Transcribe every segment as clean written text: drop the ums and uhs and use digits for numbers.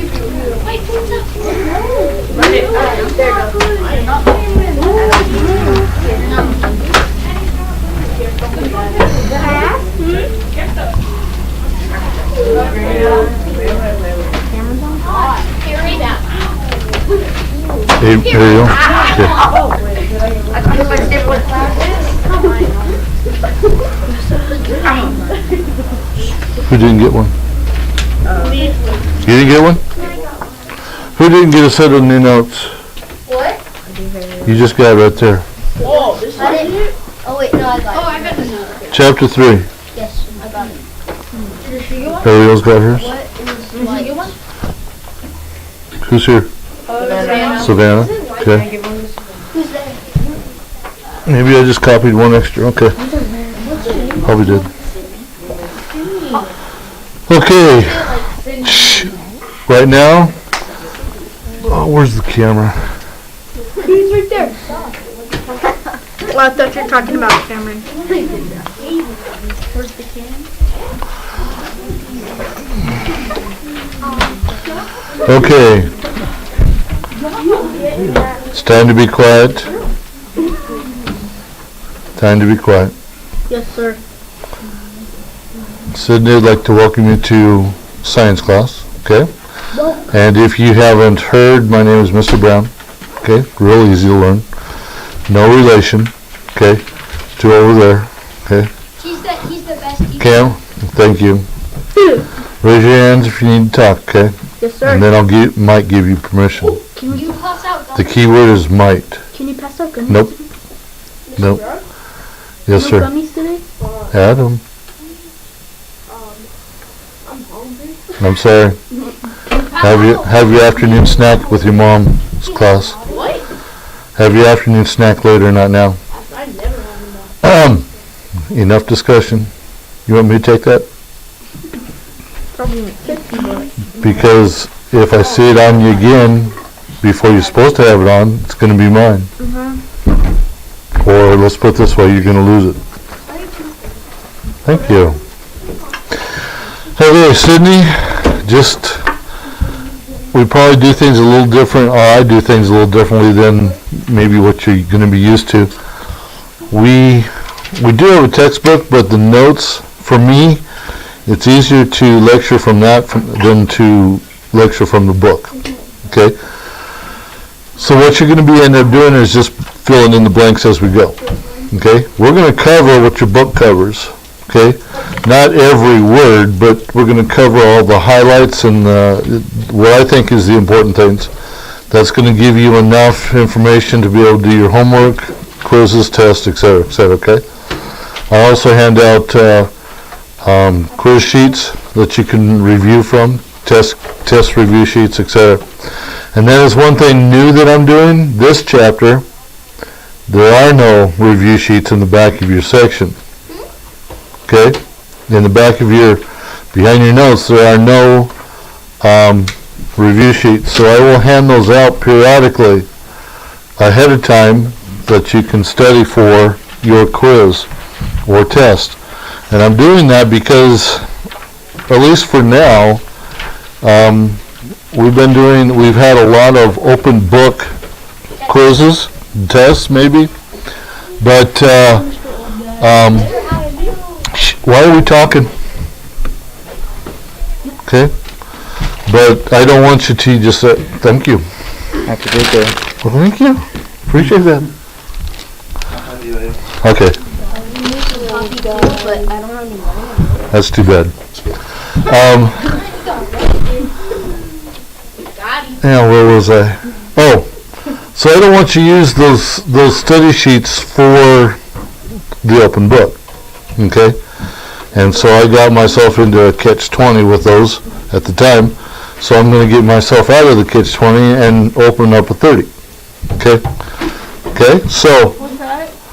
Here you go. Who didn't get one? You didn't get one? Who didn't get a set of new notes? What? You just got it right there. Oh, this one? Oh, wait, no, I got it. I got the note. Chapter 3. Yes, I got it. Everybody else got hers? What is like? Who's here? Savannah. Okay. Who's that? Maybe I just copied one extra. Okay. Probably did. Okay. Shh. Right now. Oh, where's the camera? He's right there. Well, I thought you were talking about Cameron. Where's the can? Okay. It's time to be quiet. Time to be quiet. Yes, sir. Sydney, I'd like to welcome you to science class, okay? And if you haven't heard, my name is Mr. Brown, okay? Real easy to learn. No relation, okay? To over there, okay? He's the best teacher. Cam, thank you. Raise your hands if you need to talk, okay? Yes, sir. And then might give you permission. Can you pass out The gummies? key word is might. Can you pass out gummies? Nope. Nope. Yes, No sir. gummies today? Adam, I'm hungry. I'm sorry. Have your afternoon snack with your mom's class. What? Have your afternoon snack later, not now. I never have enough. Enough discussion. You want me to take that? Probably 50 bucks. Because if I see it on you again before you're supposed to have it on, it's going to be mine. Or let's put it this way, you're going to lose it. Thank you. Okay, Sydney, we probably do things a little different, or I do things a little differently than maybe what you're going to be used to. We do have a textbook, but the notes, for me, it's easier to lecture from that than to lecture from the book. Okay? So what you're going to be end up doing is just filling in the blanks as we go. Okay? We're going to cover what your book covers. Okay? Not every word, but we're going to cover all the highlights and what I think is the important things. That's going to give you enough information to be able to do your homework, quizzes, tests, etc., etc., okay? I also hand out quiz sheets that you can review from, test review sheets, etc. And that is one thing new that I'm doing. This chapter, there are no review sheets in the back of your section. Okay? In the back of behind your notes, there are no review sheets. So I will hand those out periodically ahead of time that you can study for your quiz or test. And I'm doing that because, at least for now, we've had a lot of open book quizzes, tests maybe, but why are we talking? Okay, but I don't want you to just say thank you. Have a good day. Well, thank you. Appreciate that. Okay. But I don't have any money. That's too bad. Yeah, where was I? Oh, so I don't want you to use those study sheets for the open book, okay? And so I got myself into a catch-20 with those at the time. So I'm going to get myself out of the catch-20 and open up a 30. Okay? Okay? So,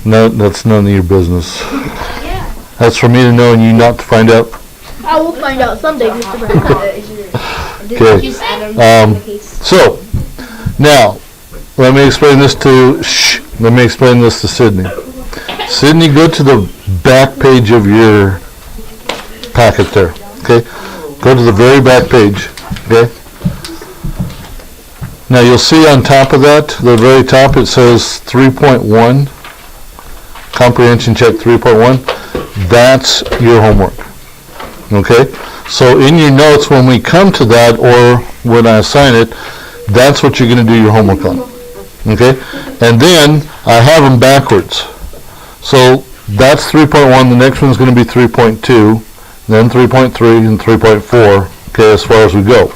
no, that's none of your business. That's for me to know and you not to find out. I will find out someday, Mr. Brown. Okay. So, now, let me explain this to Sydney. Sydney, go to the back page of your packet there. Okay? Go to the very back page. Okay? Now you'll see on top of that, the very top, it says 3.1, comprehension check 3.1. That's your homework. Okay? So in your notes, when we come to that, or when I assign it, that's what you're going to do your homework on. Okay? And then I have them backwards. So that's 3.1, the next one's going to be 3.2, then 3.3, and 3.4, okay, as far as we go.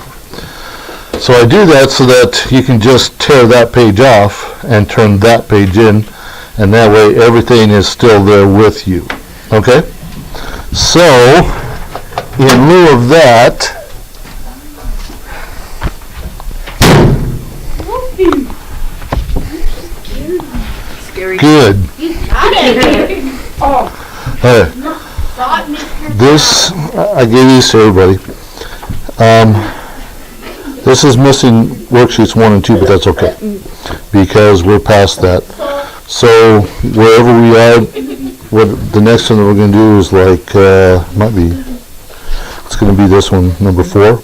So I do that so that you can just tear that page off and turn that page in, and that way everything is still there with you. Okay? So, in lieu of that, good. This, I gave these to everybody. This is missing worksheets 1 and 2, but that's okay, because we're past that. So, wherever we are, what the next one that we're going to do is like, might be, it's going to be this one, number 4.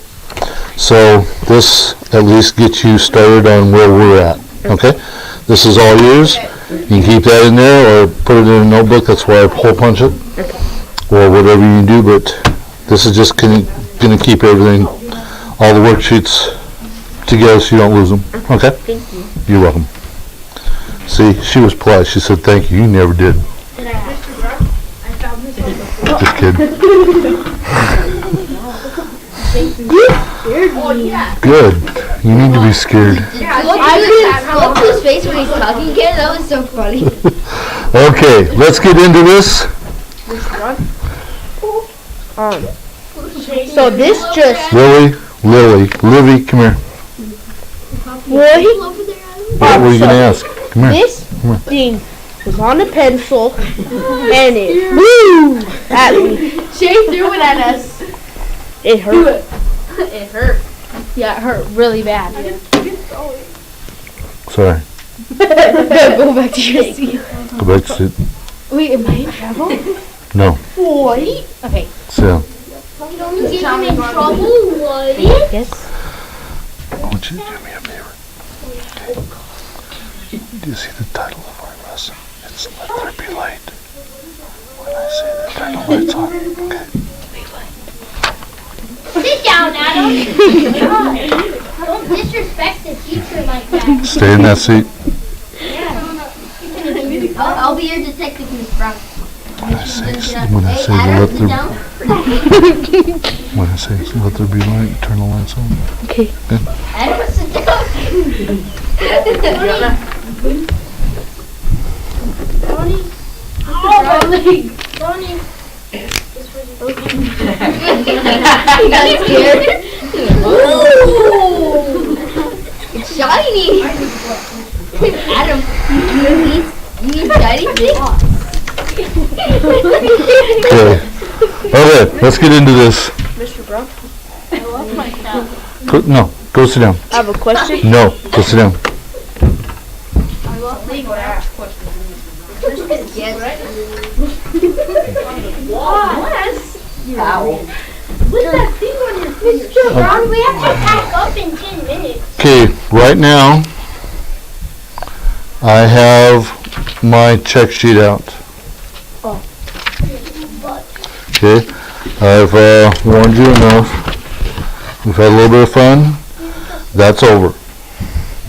So, this at least gets you started on where we're at, okay? This is all yours. You can keep that in there or put it in a notebook. That's why I hole punch it. Or whatever you do, but this is just going to keep everything, all the worksheets together so you don't lose them. Okay? Thank you. You're welcome. See, she was polite. She said thank you. You never did. Just kidding. Good. You need to be scared. Look to his face when he's talking again. That was so funny. Okay, let's get into this. So this just Lily, Livy, come here. What were you going to ask? Come here. this thing was on a pencil and it flew at me. Shay threw it at us. It hurt. It hurt. Yeah, it hurt really bad. Sorry. Go back to your seat. Go back to sit. Wait, am I in trouble? No. What? Okay. Sit down. You don't get him in trouble, what? Yes. I want you to do me a favor. Do you see the title of our lesson? It's Let There Be Light. When I say that, turn the lights on. Okay. Sit down, Adam. God, don't disrespect the teacher like that. Stay in that seat. I'll be your detective, Miss Brown. When I say let there be light, turn the lights on. Okay. Adam, sit Donnie. You got scared? Ooh! It's shiny! Adam, you need shiny things? Okay, let's get into this. Mr. Brown, Go sit down. I have a question. No, go sit down. What's that thing on your face? Mr. Brown, we have to pack up in 10 minutes. Okay, right now, I have my check sheet out. Okay, I've warned you enough. We've had a little bit of fun. That's over.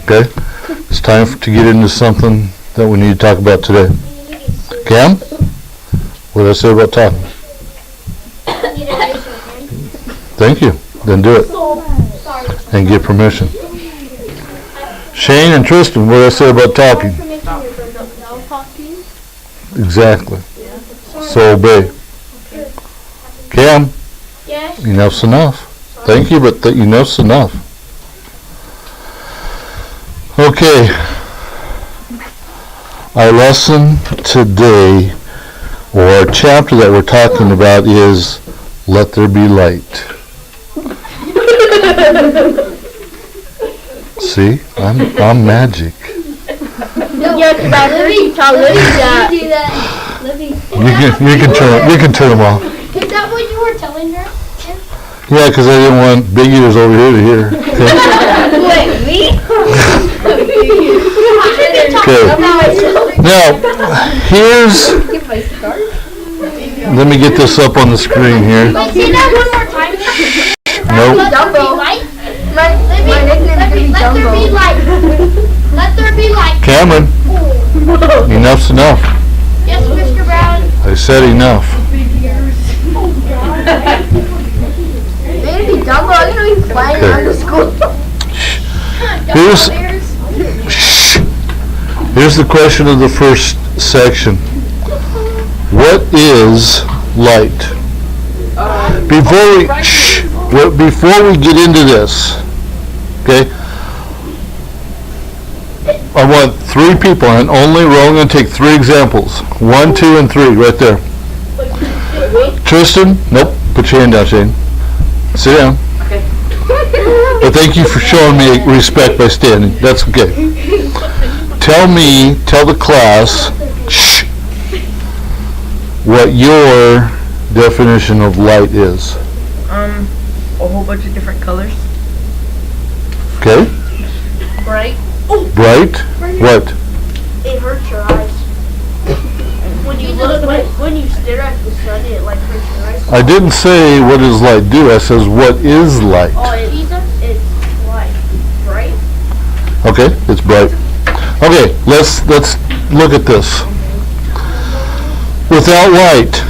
Okay, it's time to get into something that we need to talk about today. Cam, what did I say about talking? Thank you. Then do it and get permission. Shane and Tristan, what did I say about talking? Exactly. So obey. Cam, Yes. enough's enough. Thank you, but enough's enough. Okay. Our lesson today, or our chapter that we're talking about, is Let There Be Light. See, I'm magic. Yes, Doctor. Tell Libby that. Do that. Libby. You can turn them off. Is that what you were telling her? Yeah, because I didn't want big ears over here to hear. Wait, me? Okay. Now, here's, let me get this up on the screen here. Wait, say that one more time. Nope. Let there be light. My nickname's gonna be Let there be Dumbo. light. Let there be light. Cameron, enough's enough. Yes, Mr. Brown. I said enough. Maybe Dumbo. I didn't know he's flying Okay. around the school. Here's, shh. Here's the question of the first section. What is light? Before we, shh, before we get into this, okay? I want 3 people, and only we're only going to take 3 examples. 1, 2, and 3, right there. Tristan, nope. Put your hand down, Shane. Sit down. But thank you for showing me respect by standing. That's okay. Tell the class, shh, what your definition of light is. A whole bunch of different colors. Okay? Bright. Bright? What? It hurts your eyes. When you look, when you stare at the sun, it like hurts your eyes. I didn't say what does light do. I says what is light. Oh, it's like bright. Okay, it's bright. Okay, let's look at this. Without light,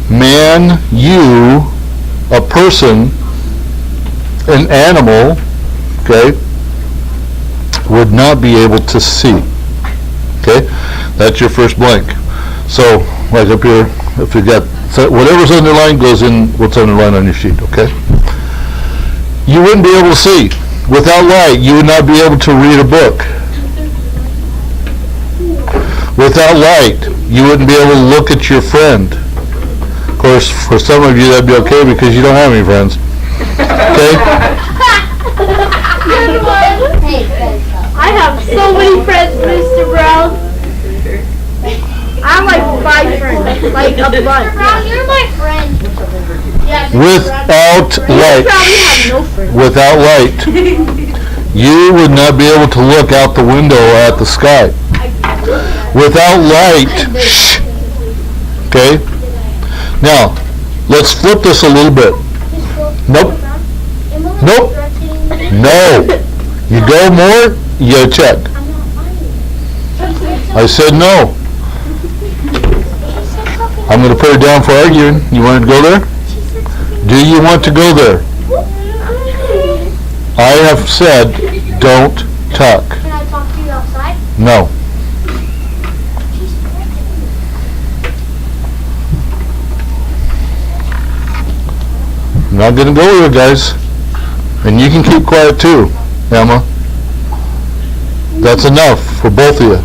man, you, a person, an animal, okay, would not be able to see. Okay, that's your first blank. So, like up here, if you got whatever's underlined goes in what's underlined on your sheet. Okay, you wouldn't be able to see. Without light, you would not be able to read a book. Without light, you wouldn't be able to look at your friend. Of course, for some of you that'd be okay because you don't have any friends. Okay? I have so many friends, Mr. Brown. I have like 5 friends, like a Mr. bunch. Brown, you're my friend. Yes. Without light, Probably have no friends. without light, you would not be able to look out the window at the sky. Without light, shh, okay? Now, let's flip this a little bit. Nope, nope, no. You go more, you gotta check. I said no. I'm gonna put it down for arguing. You want to go there? Do you want to go there? I have said, don't talk. Can I talk to you outside? No. I'm not gonna go there, guys. And you can keep quiet too, Emma. That's enough for both of you.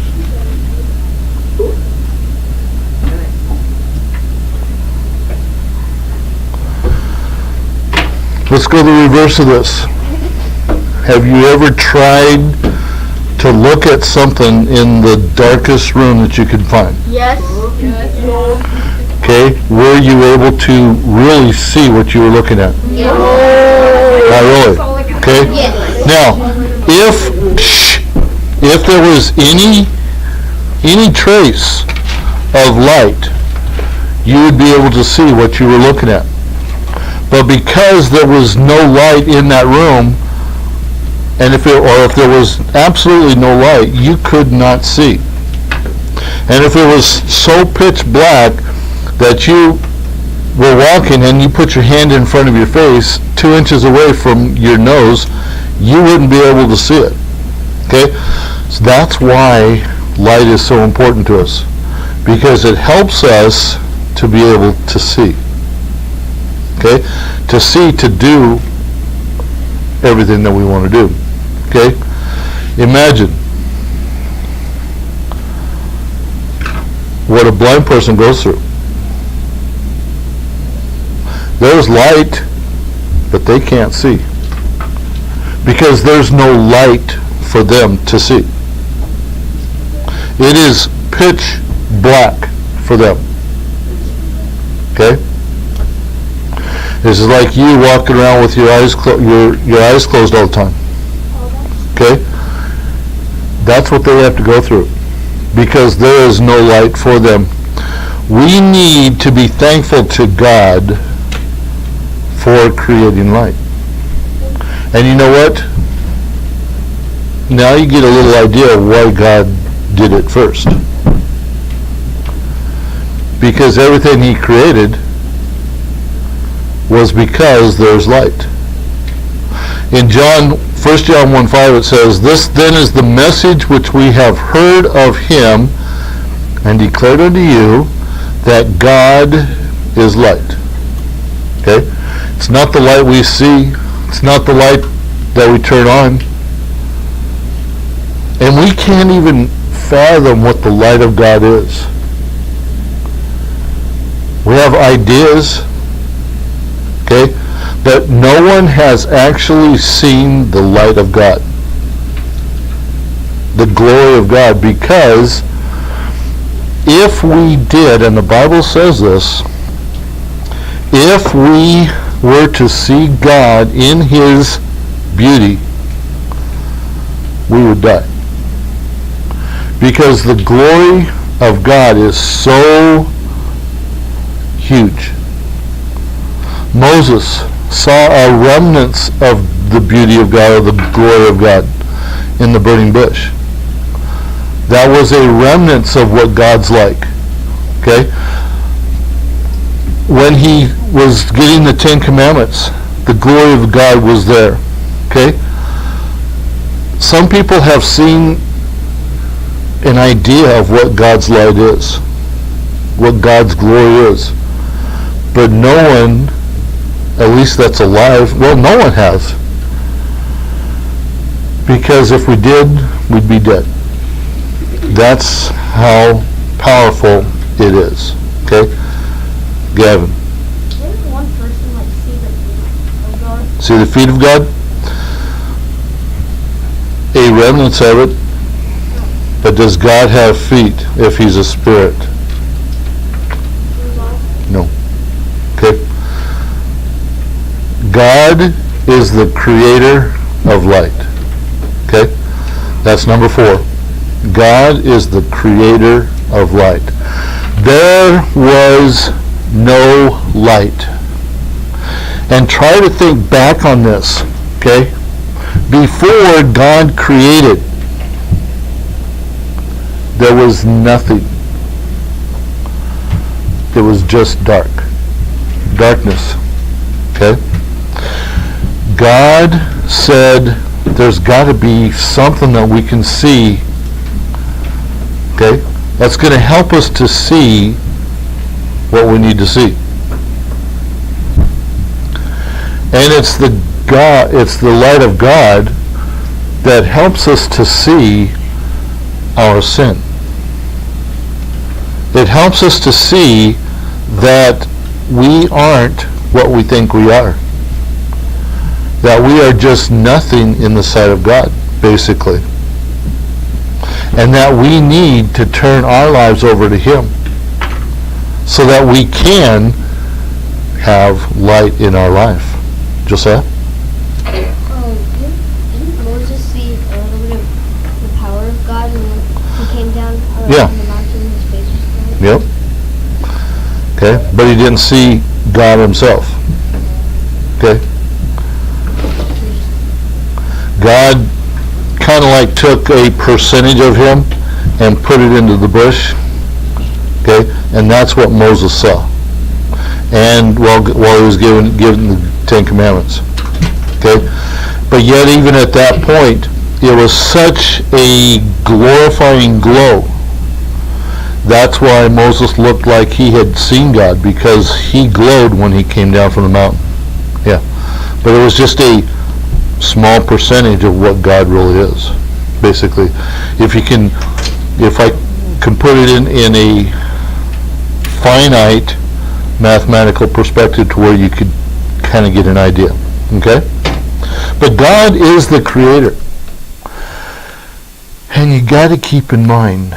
Let's go the reverse of this. Have you ever tried to look at something in the darkest room that you could find? Yes. Okay, were you able to really see what you were looking at? Not really. Okay? Now, if there was any trace of light, you would be able to see what you were looking at. But because there was no light in that room, and if there was absolutely no light, you could not see. And if it was so pitch black that you were walking and you put your hand in front of your face 2 inches away from your nose, you wouldn't be able to see it. Okay? So that's why light is so important to us, because it helps us to be able to see. Okay? To see, to do everything that we want to do. Okay? Imagine what a blind person goes through. There's light, but they can't see, because there's no light for them to see. It is pitch black for them. Okay? This is like you walking around with your eyes your eyes closed all the time. Okay? That's what they have to go through. because there is no light for them. We need to be thankful to God for creating light. And you know what? Now you get a little idea of why God did it first. Because everything he created was because there's light. In 1 John 1:5 it says, "This then is the message which we have heard of him and declared unto you, that God is light." Okay? It's not the light we see. It's not the light that we turn on. And we can't even fathom what the light of God is. We have ideas, okay? But no one has actually seen the light of God, the glory of God, because if we did, and the Bible says this, if we were to see God in his beauty, we would die. Because the glory of God is so huge. Moses saw a remnants of the beauty of God, or the glory of God, in the burning bush. That was a remnants of what God's like. Okay? When he was getting the 10 Commandments, the glory of God was there. Okay? Some people have seen an idea of what God's light is, what God's glory is. But no one, at least that's alive, well, no one has. Because if we did, we'd be dead. That's how powerful it is. Okay? Gavin. Didn't one person like see the feet of God? See the feet of God? A remnant of it. But does God have feet if he's a spirit? No. Okay? God is the creator of light. Okay? That's number 4. God is the creator of light. There was no light. And try to think back on this, okay? Before God created, there was nothing. It was just dark. Darkness. Okay? God said there's got to be something that we can see, okay, that's going to help us to see what we need to see. And it's the light of God that helps us to see our sin. It helps us to see that we aren't what we think we are. That we are just nothing in the sight of God, basically. And that we need to turn our lives over to him so that we can have light in our life. Josiah? Didn't Moses see a little bit of the power of God when he came down Yeah. on the mountain and his face was Yep. Okay, but he didn't see God himself. Okay? God kind of like took a percentage of him and put it into the bush. Okay? And that's what Moses saw. And while he was given the 10 Commandments. Okay? But yet even at that point, it was such a glorifying glow. That's why Moses looked like he had seen God, because he glowed when he came down from the mountain. Yeah. But it was just a small percentage of what God really is, basically. If I can put it in a finite mathematical perspective to where you could kind of get an idea. Okay? But God is the creator. And you got to keep in mind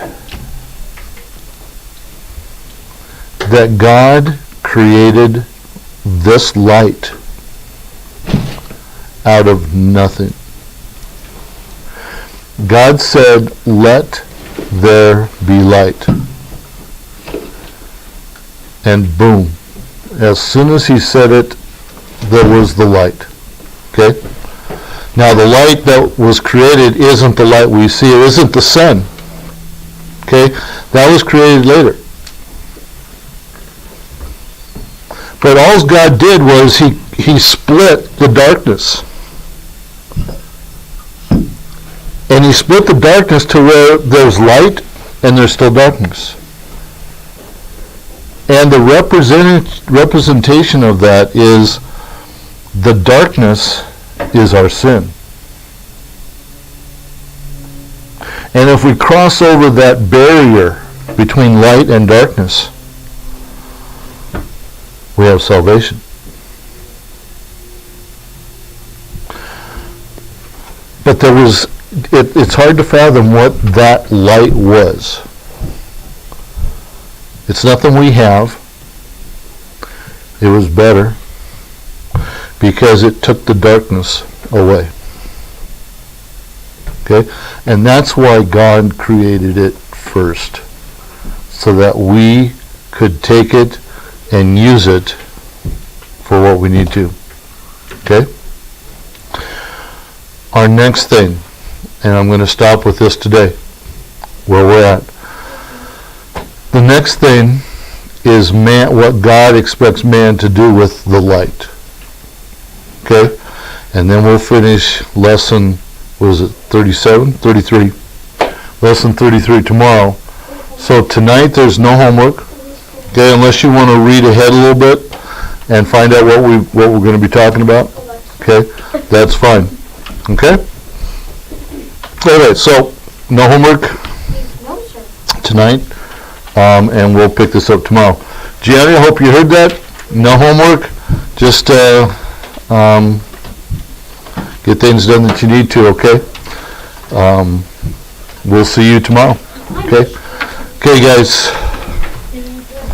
that God created this light out of nothing. God said, "Let there be light. And boom. As soon as he said it, there was the light. Okay? Now the light that was created isn't the light we see. It isn't the sun. Okay? That was created later. But all God did was he split the darkness. And he split the darkness to where there's light and there's still darkness. And the representation of that is the darkness is our sin. And if we cross over that barrier between light and darkness, we have salvation. But it's hard to fathom what that light was. It's nothing we have. It was better because it took the darkness away. Okay? And that's why God created it first, so that we could take it and use it for what we need to. Okay? Our next thing, and I'm going to stop with this today, where we're at. The next thing is what God expects man to do with the light. Okay? And then we'll finish lesson, what is it, 37? 33. Lesson 33 tomorrow. So tonight there's no homework. Okay, unless you want to read ahead a little bit and find out what we're going to be talking about. Okay? That's fine. Okay? Alright, so no homework tonight. And we'll pick this up tomorrow. Gianni, I hope you heard that. No homework. Just get things done that you need to, okay? We'll see you tomorrow. Okay? Okay, guys.